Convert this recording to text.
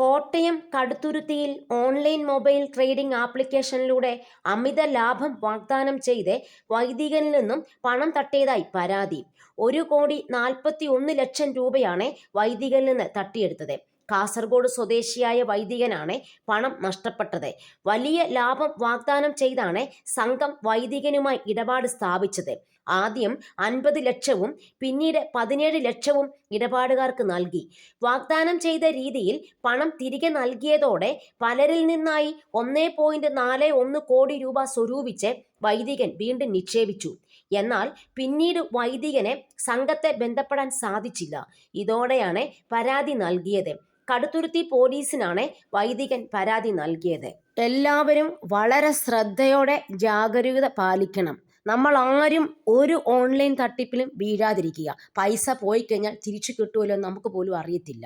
Kottayam കടുത്തുരുത്തിയിൽ online mobile trading ആപ്ലിക്കേഷനിലൂടെ അമിത ലാഭം വാഗ്ദാനം ചെയ്ത് വൈദികനിൽ നിന്നും പണം തട്ടിയതായി പരാതി. 1,41,00,000 രൂപയാണ് വൈദികനിൽ നിന്ന് തട്ടിയെടുത്തത്. കാസർഗോഡ് സ്വദേശിയായ വൈദികനാണ് പണം നഷ്ടപ്പെട്ടത്. വലിയ ലാഭം വാഗ്ദാനം ചെയ്താണ് സംഘം വൈദികനുമായി ഇടപാട് സ്ഥാപിച്ചത്. ആദ്യം 50 ലക്ഷവും പിന്നീട് 17 ലക്ഷവും ഇടപാടുകാർക്ക് നൽകി. വാഗ്ദാനം ചെയ്ത രീതിയിൽ പണം തിരികെ നൽകിയതോടെ പലരിൽ നിന്നായി 1.41 കോടി രൂപ സ്വരൂപിച്ച് വൈദികൻ വീണ്ടും നിക്ഷേപിച്ചു. എന്നാൽ പിന്നീട് വൈദികനെ സംഘത്തെ ബന്ധപ്പെടാൻ സാധിച്ചില്ല. ഇതോടെയാണ് പരാതി നൽകിയത്. കടുത്തുരുത്തി പോലീസിനാണ് വൈദികൻ പരാതി നൽകിയത്. എല്ലാവരും വളരെ ശ്രദ്ധയോടെ ജാഗരൂകത പാലിക്കണം. നമ്മൾ ആരും ഒരു ഓൺലൈൻ തട്ടിപ്പിലും വീഴാതിരിക്കുക. പൈസ പോയി കഴിഞ്ഞാൽ തിരിച്ചു കിട്ടുമല്ലോ നമുക്ക് പോലും അറിയത്തില്ല.